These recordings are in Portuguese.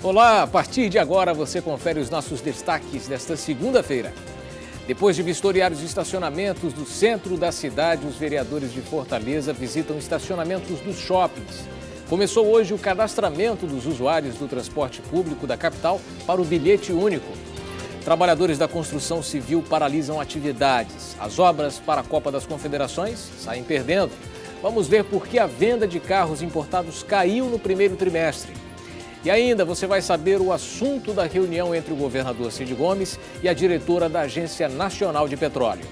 Olá, a partir de agora você confere os nossos destaques desta segunda-feira. Depois de vistoriar os estacionamentos do centro da cidade, os vereadores de Fortaleza visitam estacionamentos dos shoppings. Começou hoje o cadastramento dos usuários do transporte público da capital para o bilhete único. Trabalhadores da construção civil paralisam atividades. As obras para a Copa das Confederações saem perdendo. Vamos ver por que a venda de carros importados caiu no primeiro trimestre. E ainda você vai saber o assunto da reunião entre o governador Cid Gomes e a diretora da Agência Nacional de Petróleo.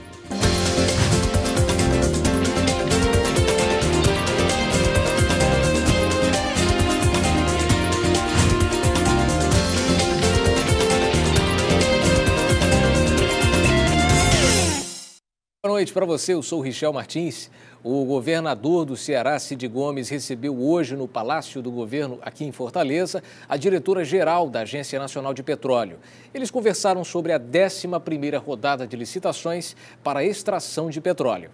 Boa noite para você, eu sou o Richel Martins. O governador do Ceará, Cid Gomes, recebeu hoje no Palácio do Governo, aqui em Fortaleza, a diretora-geral da Agência Nacional de Petróleo. Eles conversaram sobre a 11ª rodada de licitações para a extração de petróleo.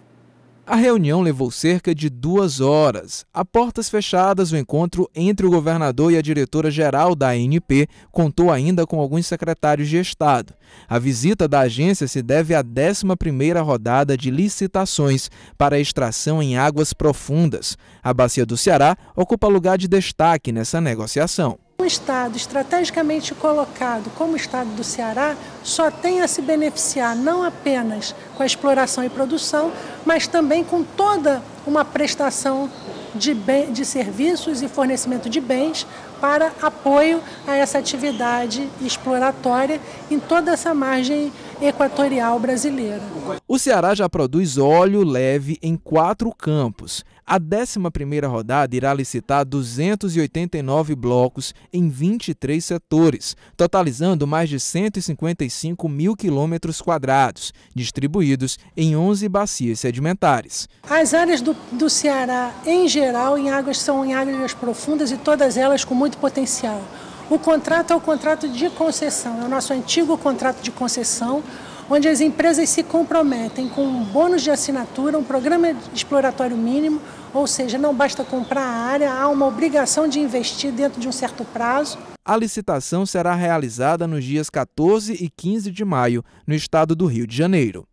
A reunião levou cerca de 2 horas. A portas fechadas, o encontro entre o governador e a diretora-geral da ANP contou ainda com alguns secretários de Estado. A visita da agência se deve à 11ª rodada de licitações para a extração em águas profundas. A Bacia do Ceará ocupa lugar de destaque nessa negociação. Um estado estrategicamente colocado como o estado do Ceará só tem a se beneficiar não apenas com a exploração e produção, mas também com toda uma prestação de serviços e fornecimento de bens para apoio a essa atividade exploratória em toda essa margem equatorial brasileira. O Ceará já produz óleo leve em 4 campos. A 11ª rodada irá licitar 289 blocos em 23 setores, totalizando mais de 155 mil quilômetros quadrados, distribuídos em 11 bacias sedimentares. As áreas do Ceará, em geral, são em águas profundas e todas elas com muito potencial. O contrato é o contrato de concessão, é o nosso antigo contrato de concessão, onde as empresas se comprometem com um bônus de assinatura, um programa exploratório mínimo, ou seja, não basta comprar a área, há uma obrigação de investir dentro de um certo prazo. A licitação será realizada nos dias 14 e 15 de maio, no estado do Rio de Janeiro.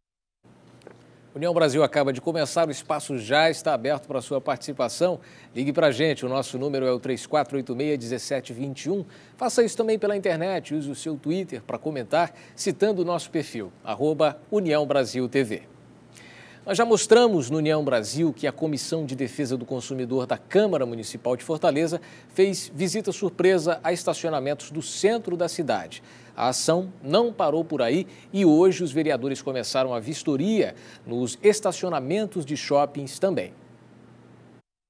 União Brasil acaba de começar, o espaço já está aberto para a sua participação. Ligue para a gente, o nosso número é o 3486-1721. Faça isso também pela internet, use o seu Twitter para comentar, citando o nosso perfil, @União Brasil TV. Nós já mostramos no União Brasil que a Comissão de Defesa do Consumidor da Câmara Municipal de Fortaleza fez visita surpresa a estacionamentos do centro da cidade. A ação não parou por aí e hoje os vereadores começaram a vistoria nos estacionamentos de shoppings também.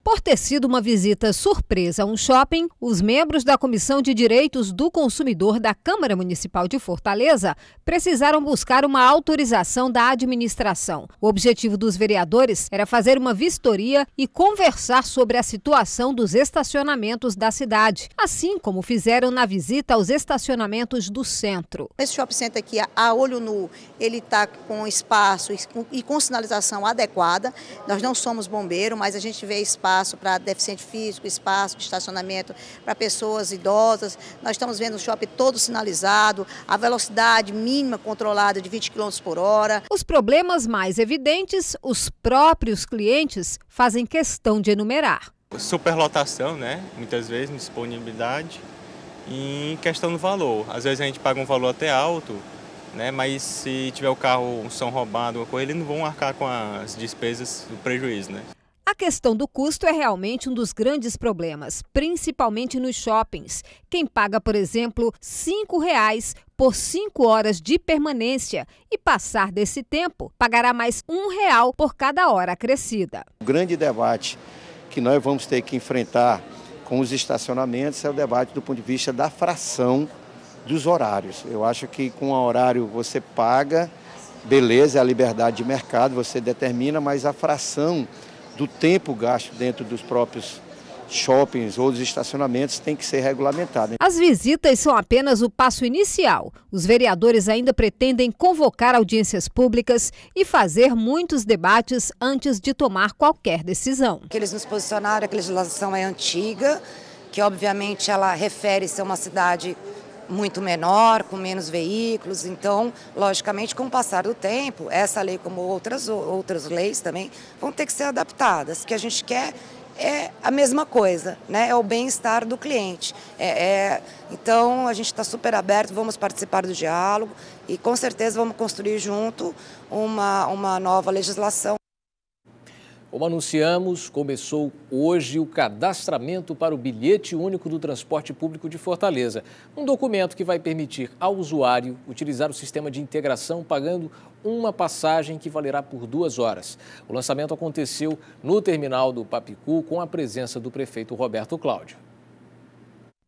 Por ter sido uma visita surpresa a um shopping, os membros da Comissão de Direitos do Consumidor da Câmara Municipal de Fortaleza precisaram buscar uma autorização da administração. O objetivo dos vereadores era fazer uma vistoria e conversar sobre a situação dos estacionamentos da cidade, assim como fizeram na visita aos estacionamentos do centro. Esse shopping center aqui, a olho nu, ele está com espaço e com sinalização adequada. Nós não somos bombeiro, mas a gente vê espaço para deficiente físico, espaço de estacionamento para pessoas idosas. Nós estamos vendo o shopping todo sinalizado, a velocidade mínima controlada de 20 km por hora. Os problemas mais evidentes, os próprios clientes fazem questão de enumerar. Superlotação, né? Muitas vezes, disponibilidade e questão do valor. Às vezes a gente paga um valor até alto, né? Mas se tiver o carro, um som roubado, alguma coisa, eles não vão arcar com as despesas do prejuízo, né? A questão do custo é realmente um dos grandes problemas, principalmente nos shoppings. Quem paga, por exemplo, R$ 5,00 por 5 horas de permanência e passar desse tempo, pagará mais R$ 1,00 por cada hora acrescida. O grande debate que nós vamos ter que enfrentar com os estacionamentos é o debate do ponto de vista da fração dos horários. Eu acho que com o horário você paga, beleza, é a liberdade de mercado, você determina, mas a fração do tempo gasto dentro dos próprios shoppings ou dos estacionamentos tem que ser regulamentado. As visitas são apenas o passo inicial. Os vereadores ainda pretendem convocar audiências públicas e fazer muitos debates antes de tomar qualquer decisão. Que eles nos posicionaram, que a legislação é antiga, que obviamente ela refere-se a uma cidade muito menor, com menos veículos. Então, logicamente, com o passar do tempo, essa lei, como outras leis também, vão ter que ser adaptadas. O que a gente quer é a mesma coisa, né? É o bem-estar do cliente. Então, a gente está super aberto, vamos participar do diálogo e, com certeza, vamos construir junto uma nova legislação. Como anunciamos, começou hoje o cadastramento para o bilhete único do transporte público de Fortaleza. Um documento que vai permitir ao usuário utilizar o sistema de integração pagando uma passagem que valerá por 2 horas. O lançamento aconteceu no terminal do Papicu com a presença do prefeito Roberto Cláudio.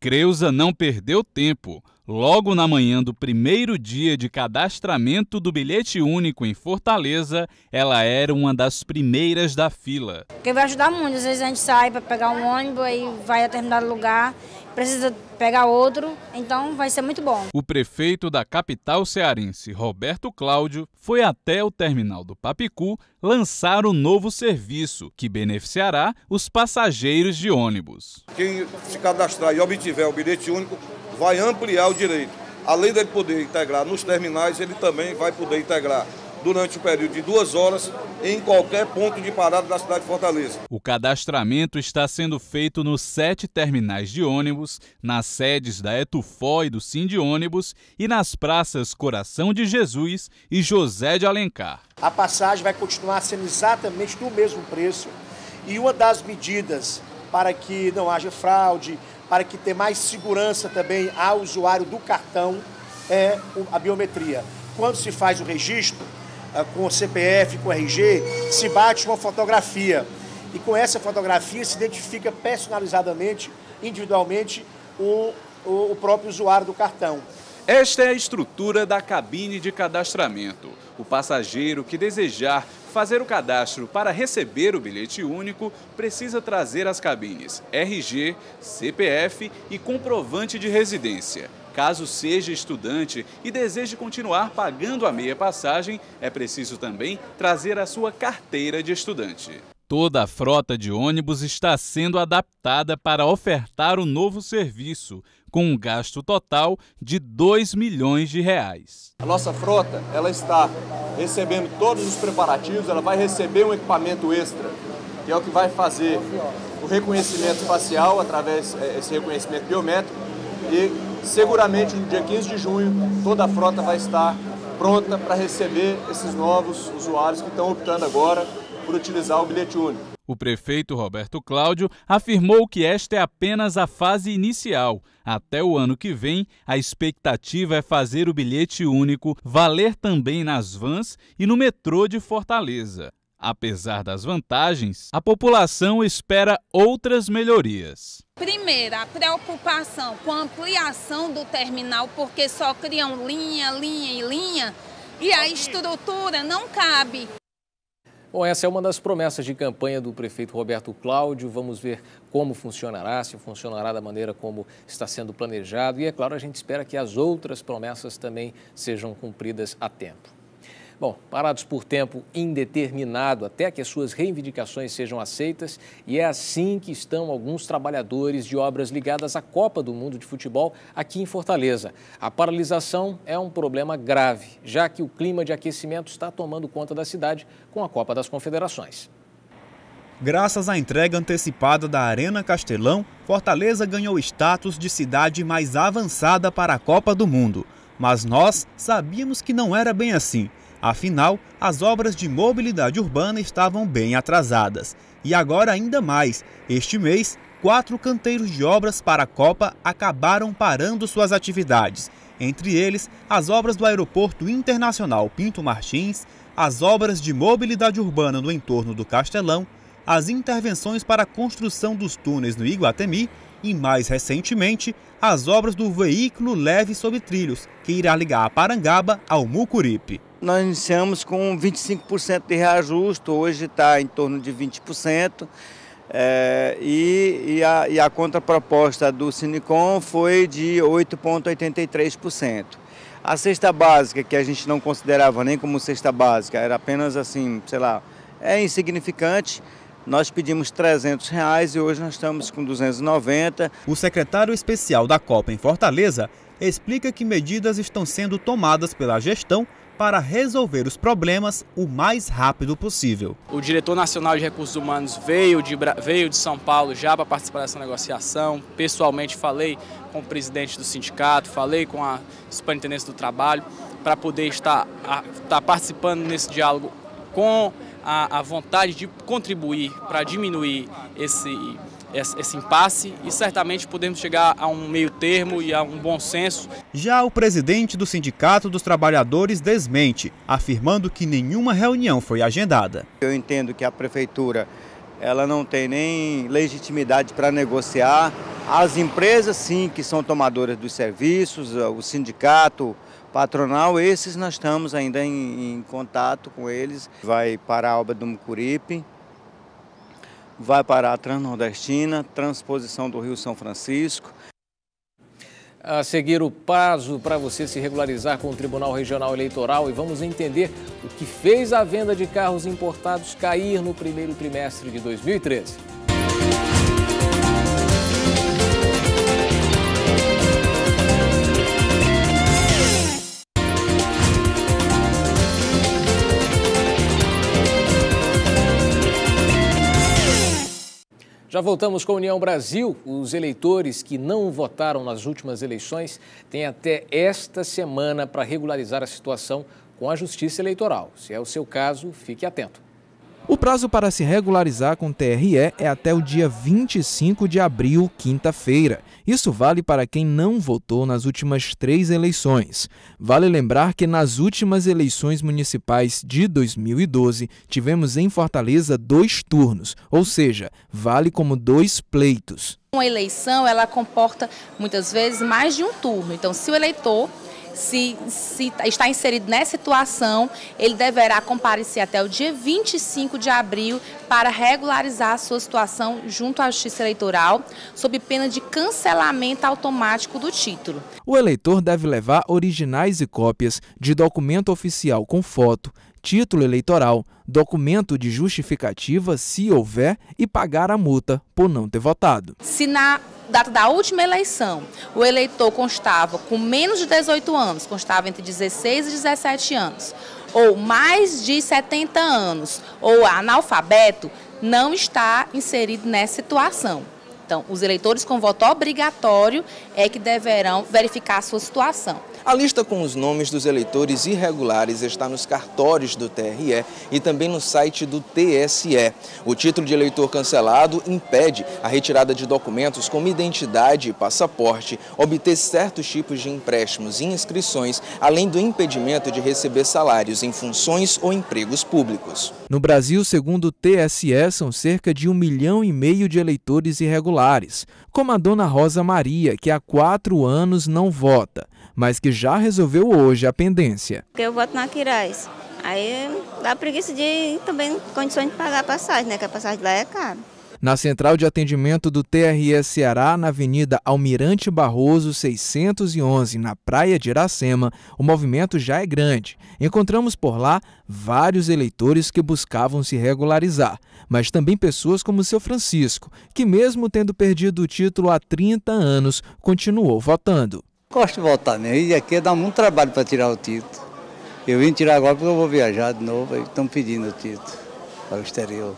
Creuza não perdeu tempo. Logo na manhã do primeiro dia de cadastramento do bilhete único em Fortaleza, ela era uma das primeiras da fila. Porque vai ajudar muito. Às vezes a gente sai para pegar um ônibus e vai a determinado lugar, precisa pegar outro, então vai ser muito bom. O prefeito da capital cearense, Roberto Cláudio, foi até o terminal do Papicu lançar o novo serviço, que beneficiará os passageiros de ônibus. Quem se cadastrar e obtiver o bilhete único vai ampliar o direito. Além dele poder integrar nos terminais, ele também vai poder integrar durante o período de 2 horas em qualquer ponto de parada da cidade de Fortaleza. O cadastramento está sendo feito nos 7 terminais de ônibus, nas sedes da Etufó e do Sindônibus e nas praças Coração de Jesus e José de Alencar. A passagem vai continuar sendo exatamente do mesmo preço e uma das medidas para que não haja fraude, para que tenha mais segurança também ao usuário do cartão é a biometria. Quando se faz o registro, com o CPF, com o RG, se bate uma fotografia. E com essa fotografia se identifica personalizadamente, individualmente, o próprio usuário do cartão. Esta é a estrutura da cabine de cadastramento. O passageiro que desejar fazer o cadastro para receber o bilhete único precisa trazer as cabines RG, CPF e comprovante de residência. Caso seja estudante e deseje continuar pagando a meia passagem, é preciso também trazer a sua carteira de estudante. Toda a frota de ônibus está sendo adaptada para ofertar o novo serviço, com um gasto total de R$2 milhões. A nossa frota, ela está recebendo todos os preparativos, ela vai receber um equipamento extra, que é o que vai fazer o reconhecimento facial através desse reconhecimento biométrico e seguramente no dia 15 de junho toda a frota vai estar pronta para receber esses novos usuários que estão optando agora por utilizar o bilhete único. O prefeito Roberto Cláudio afirmou que esta é apenas a fase inicial. Até o ano que vem, a expectativa é fazer o bilhete único valer também nas vans e no metrô de Fortaleza. Apesar das vantagens, a população espera outras melhorias. Primeiro, a preocupação com a ampliação do terminal, porque só criam linha e a estrutura não cabe. Bom, essa é uma das promessas de campanha do prefeito Roberto Cláudio. Vamos ver como funcionará, se funcionará da maneira como está sendo planejado. E, é claro, a gente espera que as outras promessas também sejam cumpridas a tempo. Bom, parados por tempo indeterminado até que as suas reivindicações sejam aceitas, e é assim que estão alguns trabalhadores de obras ligadas à Copa do Mundo de Futebol aqui em Fortaleza. A paralisação é um problema grave, já que o clima de aquecimento está tomando conta da cidade com a Copa das Confederações. Graças à entrega antecipada da Arena Castelão, Fortaleza ganhou status de cidade mais avançada para a Copa do Mundo. Mas nós sabíamos que não era bem assim. Afinal, as obras de mobilidade urbana estavam bem atrasadas. E agora ainda mais. Este mês, 4 canteiros de obras para a Copa acabaram parando suas atividades. Entre eles, as obras do Aeroporto Internacional Pinto Martins, as obras de mobilidade urbana no entorno do Castelão, as intervenções para a construção dos túneis no Iguatemi e, mais recentemente, as obras do veículo leve sobre trilhos, que irá ligar a Parangaba ao Mucuripe. Nós iniciamos com 25% de reajuste, hoje está em torno de 20%, e a contraproposta do Sinicom foi de 8,83%. A cesta básica, que a gente não considerava nem como cesta básica, era apenas assim, sei lá, é insignificante, Nós pedimos R$300 e hoje nós estamos com 290. O secretário especial da Copa em Fortaleza explica que medidas estão sendo tomadas pela gestão para resolver os problemas o mais rápido possível. O diretor nacional de recursos humanos veio de São Paulo já para participar dessa negociação. Pessoalmente falei com o presidente do sindicato, falei com a superintendência do trabalho para poder estar participando nesse diálogo com a vontade de contribuir para diminuir esse impasse e certamente podemos chegar a um meio termo e a um bom senso. Já o presidente do Sindicato dos Trabalhadores desmente, afirmando que nenhuma reunião foi agendada. Eu entendo que a prefeitura ela não tem nem legitimidade para negociar. As empresas sim que são tomadoras dos serviços, o sindicato patronal, esses nós estamos ainda em contato com eles. Vai para a obra do Mucuripe, vai para a Transnordestina, transposição do Rio São Francisco. A seguir, o prazo para você se regularizar com o Tribunal Regional Eleitoral e vamos entender o que fez a venda de carros importados cair no primeiro trimestre de 2013. Já voltamos com a União Brasil. Os eleitores que não votaram nas últimas eleições têm até esta semana para regularizar a situação com a Justiça Eleitoral. Se é o seu caso, fique atento. O prazo para se regularizar com o TRE é até o dia 25 de abril, quinta-feira. Isso vale para quem não votou nas últimas 3 eleições. Vale lembrar que nas últimas eleições municipais de 2012, tivemos em Fortaleza 2 turnos, ou seja, vale como 2 pleitos. Uma eleição, ela comporta muitas vezes mais de um turno. Então, se o eleitor se está inserido nessa situação, ele deverá comparecer até o dia 25 de abril para regularizar a sua situação junto à Justiça Eleitoral, sob pena de cancelamento automático do título. O eleitor deve levar originais e cópias de documento oficial com foto, título eleitoral, documento de justificativa, se houver, e pagar a multa por não ter votado. Se na data da última eleição o eleitor constava com menos de 18 anos, constava entre 16 e 17 anos, ou mais de 70 anos, ou analfabeto, não está inserido nessa situação. Então, os eleitores com voto obrigatório é que deverão verificar a sua situação. A lista com os nomes dos eleitores irregulares está nos cartórios do TRE e também no site do TSE. O título de eleitor cancelado impede a retirada de documentos como identidade e passaporte, obter certos tipos de empréstimos e inscrições, além do impedimento de receber salários em funções ou empregos públicos. No Brasil, segundo o TSE, são cerca de 1,5 milhão de eleitores irregulares, como a dona Rosa Maria, que há 4 anos não vota, mas que já resolveu hoje a pendência. Eu voto na Quirais. Aí dá preguiça de também condições de pagar a passagem, né? Que a passagem lá é cara. Na central de atendimento do TRE Ceará, na Avenida Almirante Barroso 611, na Praia de Iracema, o movimento já é grande. Encontramos por lá vários eleitores que buscavam se regularizar, mas também pessoas como o seu Francisco, que mesmo tendo perdido o título há 30 anos, continuou votando. Gosto de votar, né? E aqui dá muito trabalho para tirar o título. Eu vim tirar agora porque eu vou viajar de novo, e estão pedindo o título para o exterior.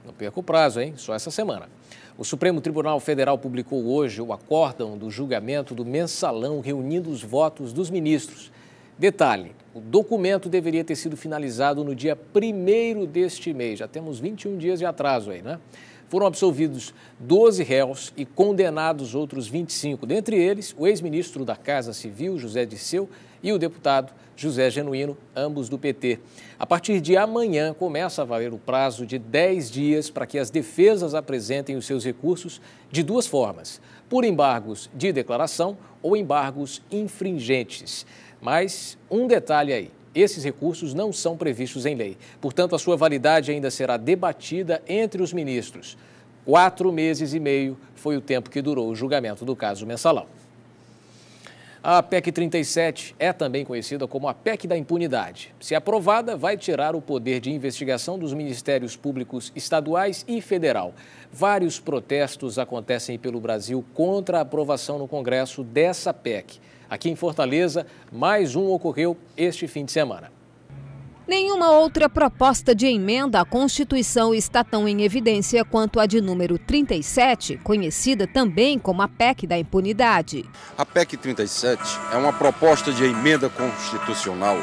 Não perca o prazo, hein? Só essa semana. O Supremo Tribunal Federal publicou hoje o acórdão do julgamento do mensalão reunindo os votos dos ministros. Detalhe, o documento deveria ter sido finalizado no dia 1º deste mês. Já temos 21 dias de atraso aí, né? Foram absolvidos 12 réus e condenados outros 25. Dentre eles, o ex-ministro da Casa Civil, José Disseu, e o deputado José Genuíno, ambos do PT. A partir de amanhã, começa a valer o prazo de 10 dias para que as defesas apresentem os seus recursos de 2 formas: por embargos de declaração ou embargos infringentes. Mas um detalhe aí. Esses recursos não são previstos em lei. Portanto, a sua validade ainda será debatida entre os ministros. 4 meses e meio foi o tempo que durou o julgamento do caso mensalão. A PEC 37 é também conhecida como a PEC da impunidade. Se aprovada, vai tirar o poder de investigação dos ministérios públicos estaduais e federal. Vários protestos acontecem pelo Brasil contra a aprovação no Congresso dessa PEC. Aqui em Fortaleza, mais um ocorreu este fim de semana. Nenhuma outra proposta de emenda à Constituição está tão em evidência quanto a de número 37, conhecida também como a PEC da impunidade. A PEC 37 é uma proposta de emenda constitucional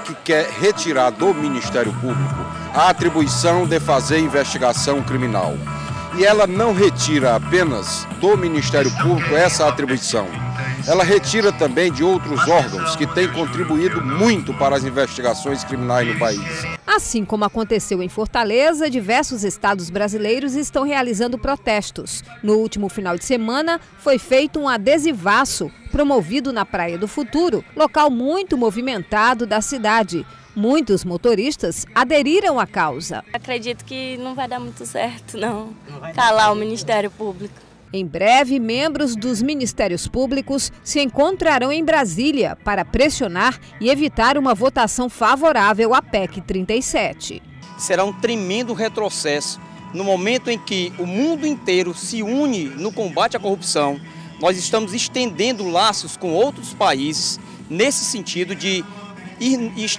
que quer retirar do Ministério Público a atribuição de fazer investigação criminal. E ela não retira apenas do Ministério Público essa atribuição. Ela retira também de outros órgãos que têm contribuído muito para as investigações criminais no país. Assim como aconteceu em Fortaleza, diversos estados brasileiros estão realizando protestos. No último final de semana, foi feito um adesivaço promovido na Praia do Futuro, local muito movimentado da cidade. Muitos motoristas aderiram à causa. Acredito que não vai dar muito certo, não, calar o Ministério Público. Em breve, membros dos Ministérios Públicos se encontrarão em Brasília para pressionar e evitar uma votação favorável à PEC 37. Será um tremendo retrocesso no momento em que o mundo inteiro se une no combate à corrupção. Nós estamos estendendo laços com outros países nesse sentido de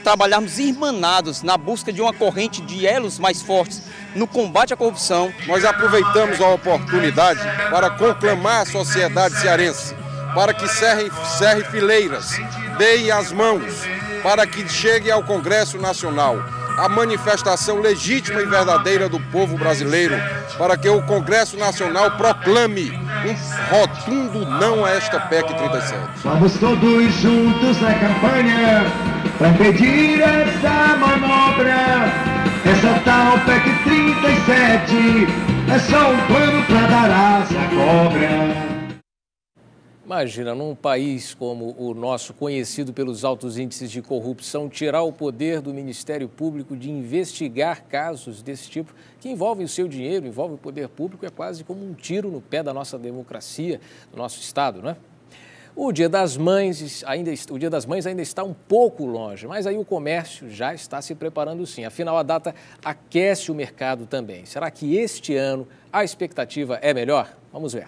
trabalharmos irmanados na busca de uma corrente de elos mais fortes no combate à corrupção. Nós aproveitamos a oportunidade para conclamar a sociedade cearense para que cerre fileiras, deem as mãos, para que chegue ao Congresso Nacional a manifestação legítima e verdadeira do povo brasileiro, para que o Congresso Nacional proclame um rotundo não a esta PEC 37. Vamos todos juntos na campanha para impedir essa manobra, essa tal PEC 37 é só um plano para dar asa à cobra. Imagina, num país como o nosso, conhecido pelos altos índices de corrupção, tirar o poder do Ministério Público de investigar casos desse tipo, que envolvem o seu dinheiro, envolvem o poder público, é quase como um tiro no pé da nossa democracia, do nosso Estado, não é? O Dia das Mães ainda está um pouco longe, mas aí o comércio já está se preparando sim. Afinal, a data aquece o mercado também. Será que este ano a expectativa é melhor? Vamos ver.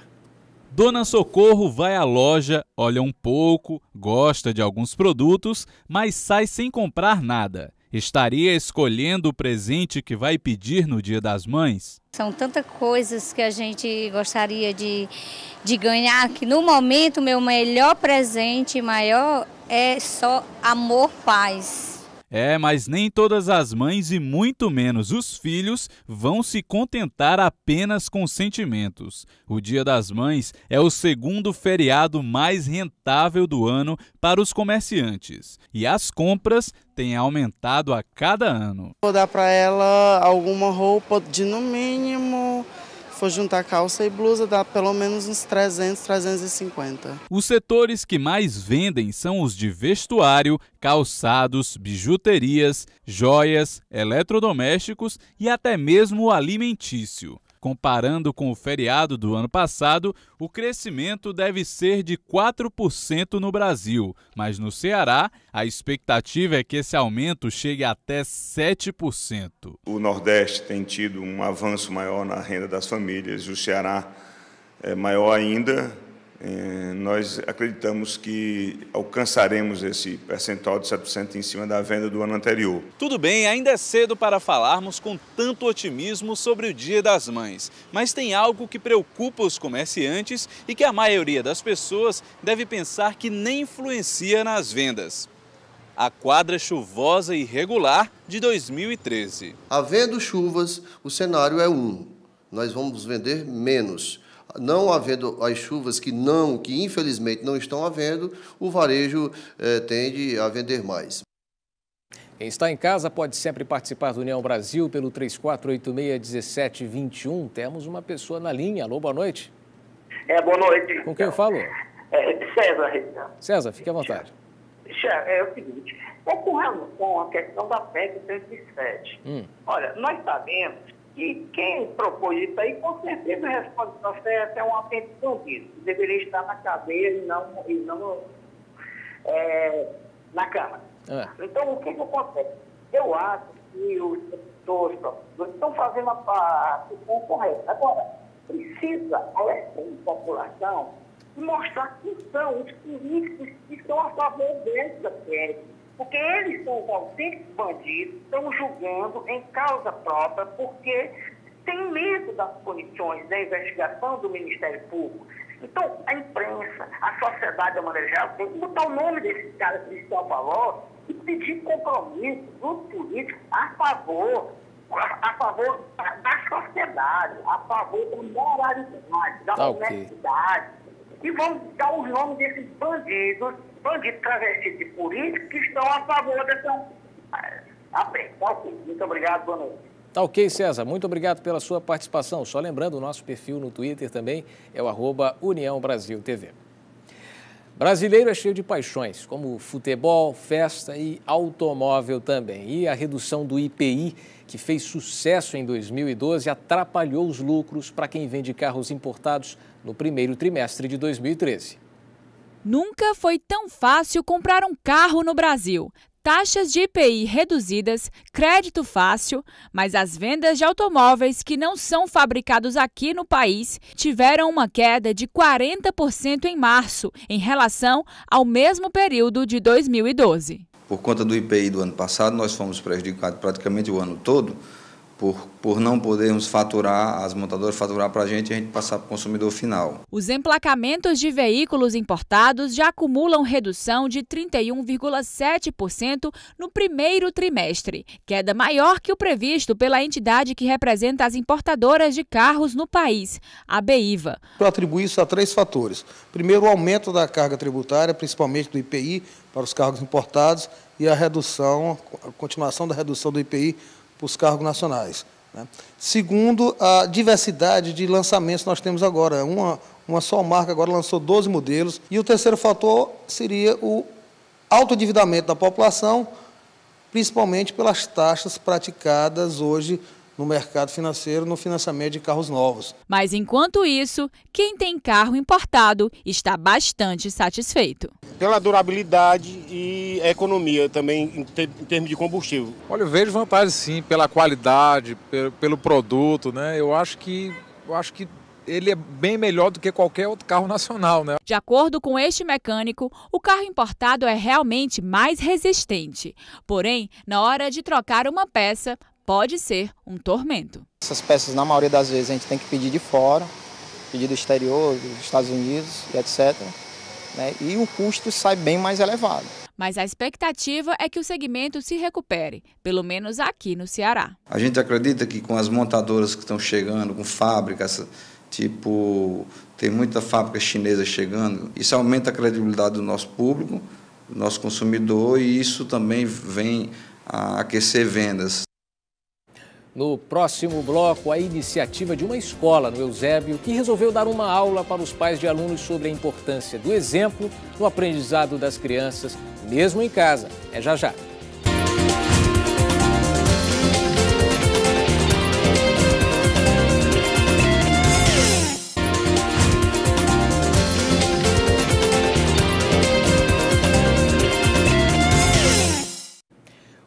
Dona Socorro vai à loja, olha um pouco, gosta de alguns produtos, mas sai sem comprar nada. Estaria escolhendo o presente que vai pedir no Dia das Mães? São tantas coisas que a gente gostaria de ganhar, que no momento o meu melhor presente maior é só amor, paz. Mas nem todas as mães e muito menos os filhos vão se contentar apenas com sentimentos. O Dia das Mães é o segundo feriado mais rentável do ano para os comerciantes. E as compras têm aumentado a cada ano. Vou dar para ela alguma roupa de no mínimo, for juntar calça e blusa, dá pelo menos uns 300, 350. Os setores que mais vendem são os de vestuário, calçados, bijuterias, joias, eletrodomésticos e até mesmo o alimentício. Comparando com o feriado do ano passado, o crescimento deve ser de 4% no Brasil, mas no Ceará, a expectativa é que esse aumento chegue até 7%. O Nordeste tem tido um avanço maior na renda das famílias, o Ceará é maior ainda. Nós acreditamos que alcançaremos esse percentual de 7% em cima da venda do ano anterior. Tudo bem, ainda é cedo para falarmos com tanto otimismo sobre o Dia das Mães, mas tem algo que preocupa os comerciantes e que a maioria das pessoas deve pensar que nem influencia nas vendas. A quadra chuvosa e irregular de 2013. Havendo chuvas, o cenário é nós vamos vender menos. Não havendo as chuvas que infelizmente não estão havendo, o varejo tende a vender mais. Quem está em casa pode sempre participar do União Brasil pelo 3486-1721. Temos uma pessoa na linha. Alô, boa noite. Boa noite. Com quem eu falo? César. César, fique à vontade. É o seguinte, com relação à questão da PEC 37. Olha, nós sabemos que quem propôs isso aí, com certeza responde ao processo, é um apetite bandido, que deveria estar na cadeia e não na Câmara. Então, o que acontece? Eu acho que os professores estão fazendo a questão correta. Agora, precisa alertar a população e mostrar quem são os políticos que estão a favor dessa tese. Porque eles são os autênticos bandidos, estão julgando em causa própria, porque tem medo das punições da investigação do Ministério Público. Então, a imprensa, a sociedade a maneira geral, tem que botar o nome desses caras que estão a favor e pedir compromisso dos políticos a favor da sociedade, a favor da moralidade, da honestidade. E vamos dar os nomes desses bandidos travestidos de políticos que estão a favor dessa... Muito obrigado, boa noite. Tá ok, César. Muito obrigado pela sua participação. Só lembrando, o nosso perfil no Twitter também é o @UniãoBrasilTV. Brasileiro é cheio de paixões, como futebol, festa e automóvel também. E a redução do IPI, que fez sucesso em 2012, atrapalhou os lucros para quem vende carros importados no primeiro trimestre de 2013. Nunca foi tão fácil comprar um carro no Brasil. Taxas de IPI reduzidas, crédito fácil, mas as vendas de automóveis que não são fabricados aqui no país tiveram uma queda de 40% em março, em relação ao mesmo período de 2012. Por conta do IPI do ano passado, nós fomos prejudicados praticamente o ano todo, por não podermos faturar, as montadoras faturar para a gente passar para o consumidor final. Os emplacamentos de veículos importados já acumulam redução de 31,7% no primeiro trimestre, queda maior que o previsto pela entidade que representa as importadoras de carros no país, a ABIVA. Eu atribuo isso a 3 fatores. Primeiro, o aumento da carga tributária, principalmente do IPI, para os carros importados, e a continuação da redução do IPI para os carros nacionais. Segundo, a diversidade de lançamentos que nós temos agora. Uma só marca agora lançou 12 modelos. E o terceiro fator seria o alto endividamento da população, principalmente pelas taxas praticadas hoje no mercado financeiro, no financiamento de carros novos. Mas, enquanto isso, quem tem carro importado está bastante satisfeito. Pela durabilidade e economia também, em termos de combustível. Olha, eu vejo vantagem sim, pela qualidade, pelo produto, né? Eu acho que ele é bem melhor do que qualquer outro carro nacional, né? De acordo com este mecânico, o carro importado é realmente mais resistente. Porém, na hora de trocar uma peça, pode ser um tormento. Essas peças, na maioria das vezes, a gente tem que pedir de fora, pedir do exterior, dos Estados Unidos e etc. E o custo sai bem mais elevado. Mas a expectativa é que o segmento se recupere, pelo menos aqui no Ceará. A gente acredita que com as montadoras que estão chegando, com fábricas, tem muita fábrica chinesa chegando, isso aumenta a credibilidade do nosso público, do nosso consumidor, e isso também vem a aquecer vendas. No próximo bloco, a iniciativa de uma escola no Eusébio que resolveu dar uma aula para os pais de alunos sobre a importância do exemplo no aprendizado das crianças, mesmo em casa. É já já.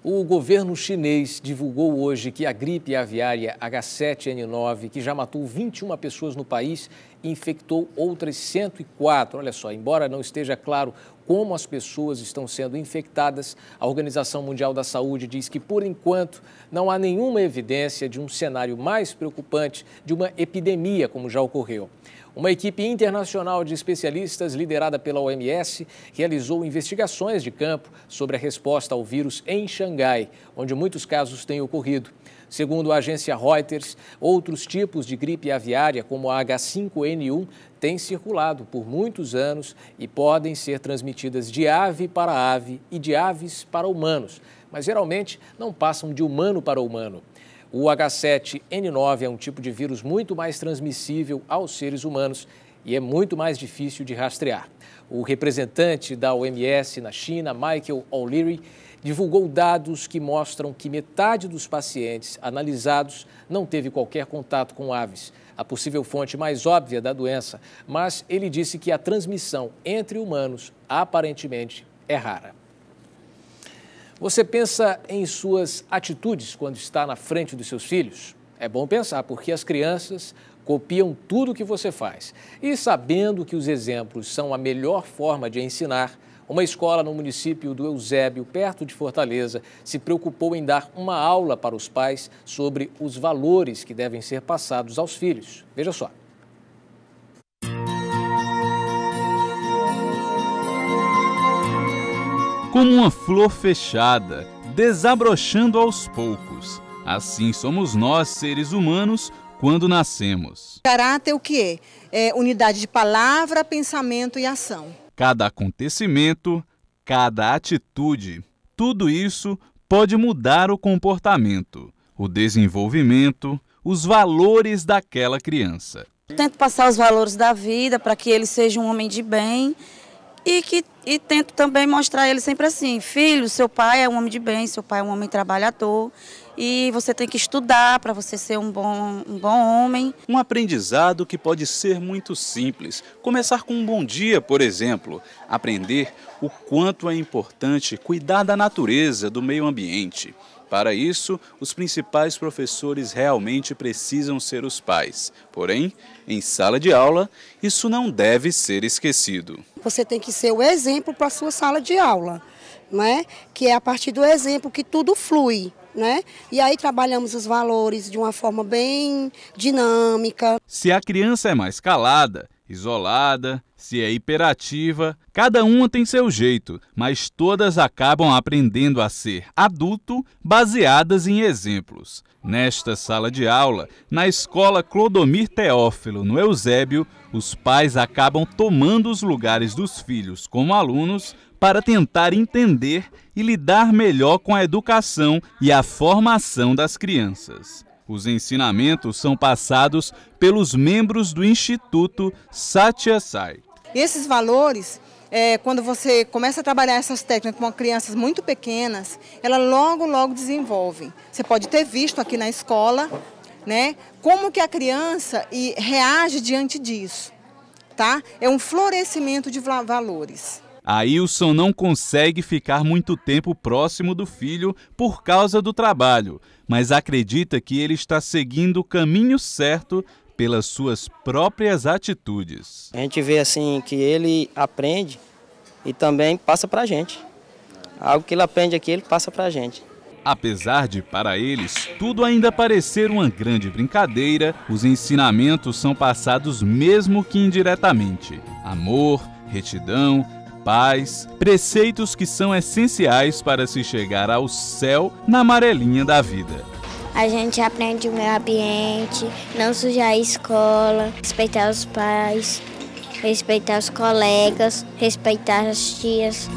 O governo chinês divulgou hoje que a gripe aviária H7N9, que já matou 21 pessoas no país, infectou outras 104. Olha só, embora não esteja claro como as pessoas estão sendo infectadas, a Organização Mundial da Saúde diz que, por enquanto, não há nenhuma evidência de um cenário mais preocupante de uma epidemia, como já ocorreu. Uma equipe internacional de especialistas, liderada pela OMS, realizou investigações de campo sobre a resposta ao vírus em Xangai, onde muitos casos têm ocorrido. Segundo a agência Reuters, outros tipos de gripe aviária, como a H5N1, têm circulado por muitos anos e podem ser transmitidas de ave para ave e de aves para humanos, mas geralmente não passam de humano para humano. O H7N9 é um tipo de vírus muito mais transmissível aos seres humanos e é muito mais difícil de rastrear. O representante da OMS na China, Michael O'Leary, divulgou dados que mostram que metade dos pacientes analisados não teve qualquer contato com aves, a possível fonte mais óbvia da doença, mas ele disse que a transmissão entre humanos aparentemente é rara. Você pensa em suas atitudes quando está na frente dos seus filhos? É bom pensar, porque as crianças copiam tudo o que você faz. E sabendo que os exemplos são a melhor forma de ensinar, uma escola no município do Eusébio, perto de Fortaleza, se preocupou em dar uma aula para os pais sobre os valores que devem ser passados aos filhos. Veja só. Como uma flor fechada, desabrochando aos poucos. Assim somos nós, seres humanos, quando nascemos. Caráter o que é? É unidade de palavra, pensamento e ação. Cada acontecimento, cada atitude, tudo isso pode mudar o comportamento, o desenvolvimento, os valores daquela criança. Tento passar os valores da vida para que ele seja um homem de bem e tento também mostrar a ele sempre assim: filho, seu pai é um homem de bem, seu pai é um homem trabalhador e você tem que estudar para você ser um bom homem. Um aprendizado que pode ser muito simples. Começar com um bom dia, por exemplo. Aprender o quanto é importante cuidar da natureza, do meio ambiente. Para isso, os principais professores realmente precisam ser os pais. Porém, em sala de aula, isso não deve ser esquecido. Você tem que ser o exemplo para a sua sala de aula, né? Que é a partir do exemplo que tudo flui, né? E aí trabalhamos os valores de uma forma bem dinâmica. Se a criança é mais calada, isolada, se é hiperativa, cada uma tem seu jeito, mas todas acabam aprendendo a ser adulto baseadas em exemplos. Nesta sala de aula, na escola Clodomir Teófilo, no Eusébio, os pais acabam tomando os lugares dos filhos como alunos para tentar entender e lidar melhor com a educação e a formação das crianças. Os ensinamentos são passados pelos membros do Instituto Satya Sai. Esses valores, quando você começa a trabalhar essas técnicas com crianças muito pequenas, ela logo desenvolve. Você pode ter visto aqui na escola, né, como que a criança reage diante disso, tá? É um florescimento de valores. Ailson não consegue ficar muito tempo próximo do filho por causa do trabalho, mas acredita que ele está seguindo o caminho certo pelas suas próprias atitudes. A gente vê assim que ele aprende e também passa para a gente. Algo que ele aprende aqui, ele passa para a gente. Apesar de, para eles, tudo ainda parecer uma grande brincadeira, os ensinamentos são passados mesmo que indiretamente. Amor, retidão, paz, preceitos que são essenciais para se chegar ao céu na amarelinha da vida. A gente aprende o meio ambiente, não sujar a escola, respeitar os pais, respeitar os colegas, respeitar as tias.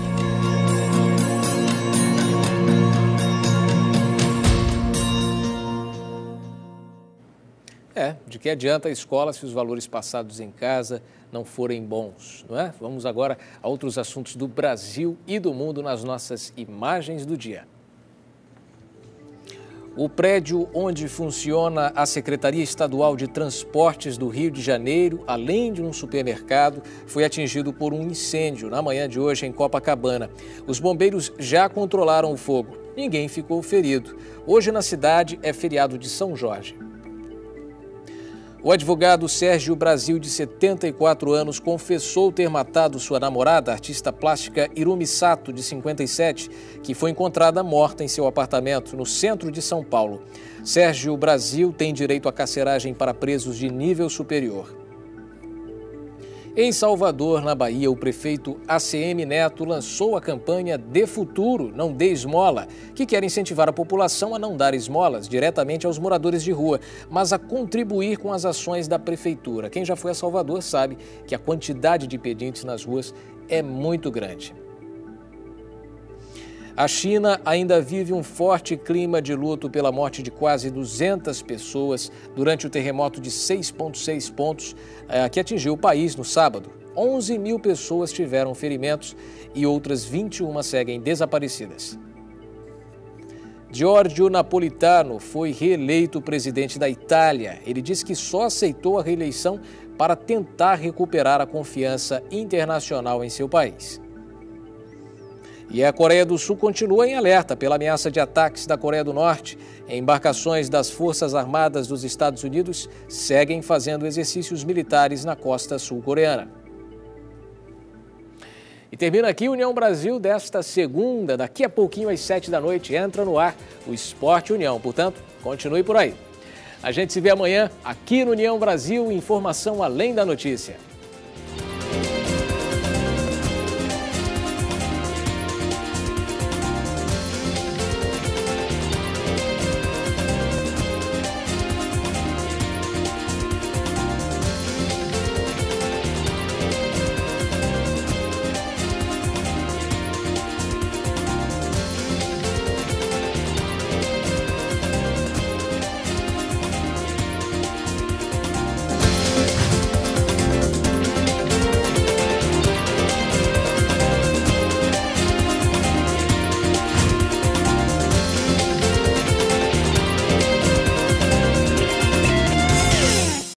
De que adianta a escola se os valores passados em casa não forem bons, não é? Vamos agora a outros assuntos do Brasil e do mundo nas nossas imagens do dia. O prédio onde funciona a Secretaria Estadual de Transportes do Rio de Janeiro, além de um supermercado, foi atingido por um incêndio na manhã de hoje em Copacabana. Os bombeiros já controlaram o fogo. Ninguém ficou ferido. Hoje na cidade é feriado de São Jorge. O advogado Sérgio Brasil, de 74 anos, confessou ter matado sua namorada, a artista plástica Irumi Sato, de 57, que foi encontrada morta em seu apartamento no centro de São Paulo. Sérgio Brasil tem direito à carceragem para presos de nível superior. Em Salvador, na Bahia, o prefeito ACM Neto lançou a campanha Dê Futuro, Não Dê Esmola, que quer incentivar a população a não dar esmolas diretamente aos moradores de rua, mas a contribuir com as ações da prefeitura. Quem já foi a Salvador sabe que a quantidade de pedintes nas ruas é muito grande. A China ainda vive um forte clima de luto pela morte de quase 200 pessoas durante o terremoto de 6,6 pontos que atingiu o país no sábado. 11 mil pessoas tiveram ferimentos e outras 21 seguem desaparecidas. Giorgio Napolitano foi reeleito presidente da Itália. Ele disse que só aceitou a reeleição para tentar recuperar a confiança internacional em seu país. E a Coreia do Sul continua em alerta pela ameaça de ataques da Coreia do Norte. Embarcações das Forças Armadas dos Estados Unidos seguem fazendo exercícios militares na costa sul-coreana. E termina aqui União Brasil desta segunda. Daqui a pouquinho, às 7 da noite, entra no ar o Esporte União. Portanto, continue por aí. A gente se vê amanhã aqui no União Brasil, informação além da notícia.